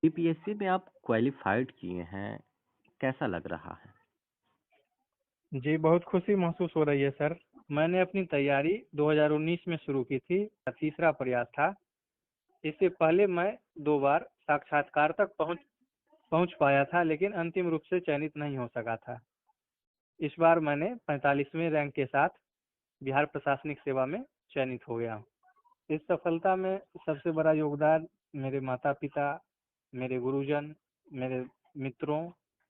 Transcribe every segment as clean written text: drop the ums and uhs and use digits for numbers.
UPSC में आप qualified किए हैं, कैसा लग रहा है? जी, बहुत खुशी महसूस हो रही है सर। मैंने अपनी तैयारी 2019 में शुरू की थी, तीसरा प्रयास था। इससे पहले मैं 2 बार साक्षात्कार तक पहुंच पहुंच पाया था, लेकिन अंतिम रूप से चयनित नहीं हो सका था। इस बार मैंने 45वें रैंक के साथ बिहार प्रशासनिक सेवा में चयनित हो गया हूँ। इस सफलता में सबसे बड़ा योगदान मेरे माता-पिता, मेरे गुरुजन, मेरे मित्रों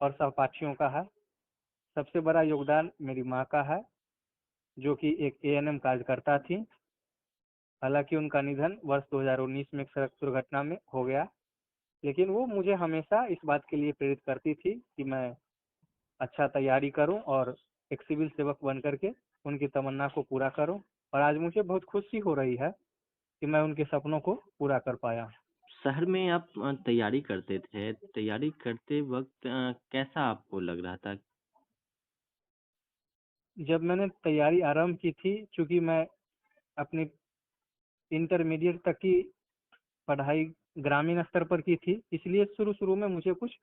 और सहपाठियों का है। सबसे बड़ा योगदान मेरी माँ का है, जो कि एक एएनएम कार्यकर्ता थी। हालांकि उनका निधन वर्ष 2019 में एक सड़क दुर्घटना में हो गया, लेकिन वो मुझे हमेशा इस बात के लिए प्रेरित करती थी कि मैं अच्छा तैयारी करूं और एक सिविल सेवक बन करके उनकी तमन्ना को पूरा करूं। और आज मुझे बहुत खुशी हो रही है कि मैं उनके सपनों को पूरा कर पाया। शहर में आप तैयारी करते थे, तैयारी करते वक़्त कैसा आपको लग रहा था? जब मैंने तैयारी आरंभ की थी, चूंकि मैं अपनी इंटरमीडिएट तक की पढ़ाई ग्रामीण स्तर पर की थी, इसलिए शुरू शुरू में मुझे कुछ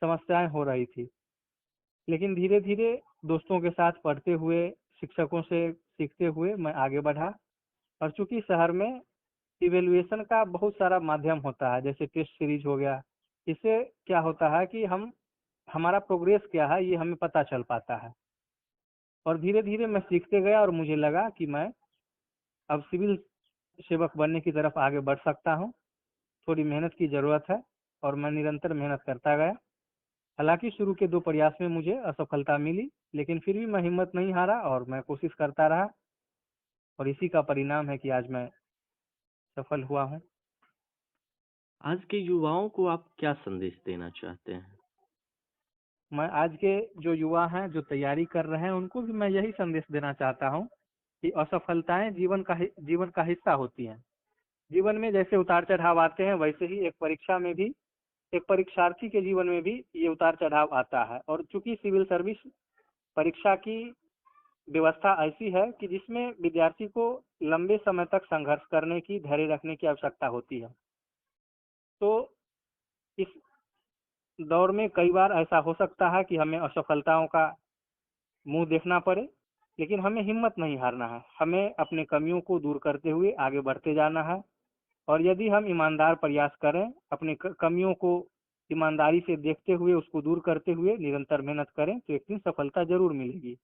समस्याएं हो रही थी। लेकिन धीरे धीरे दोस्तों के साथ पढ़ते हुए, शिक्षकों से सीखते हुए मैं आगे बढ़ा। और चूंकि शहर में इवेल्युएशन का बहुत सारा माध्यम होता है, जैसे टेस्ट सीरीज हो गया। इससे क्या होता है कि हम हमारा प्रोग्रेस क्या है ये हमें पता चल पाता है। और धीरे धीरे मैं सीखते गया और मुझे लगा कि मैं अब सिविल सेवक बनने की तरफ आगे बढ़ सकता हूँ। थोड़ी मेहनत की ज़रूरत है और मैं निरंतर मेहनत करता गया। हालांकि शुरू के 2 प्रयास में मुझे असफलता मिली, लेकिन फिर भी मैं हिम्मत नहीं हारा और मैं कोशिश करता रहा। और इसी का परिणाम है कि आज मैं सफल हुआ हूँ। आज के युवाओं को आप क्या संदेश देना चाहते हैं? मैं आज के जो युवा हैं, जो तैयारी कर रहे हैं, उनको भी मैं यही संदेश देना चाहता हूँ कि असफलताएं जीवन का हिस्सा होती हैं। जीवन में जैसे उतार चढ़ाव आते हैं, वैसे ही एक परीक्षा में भी, एक परीक्षार्थी के जीवन में भी ये उतार चढ़ाव आता है। और चूंकि सिविल सर्विस परीक्षा की व्यवस्था ऐसी है कि जिसमें विद्यार्थी को लंबे समय तक संघर्ष करने की, धैर्य रखने की आवश्यकता होती है। तो इस दौर में कई बार ऐसा हो सकता है कि हमें असफलताओं का मुंह देखना पड़े, लेकिन हमें हिम्मत नहीं हारना है। हमें अपने कमियों को दूर करते हुए आगे बढ़ते जाना है। और यदि हम ईमानदार प्रयास करें, अपनी कमियों को ईमानदारी से देखते हुए, उसको दूर करते हुए निरंतर मेहनत करें, तो एक दिन सफलता जरूर मिलेगी।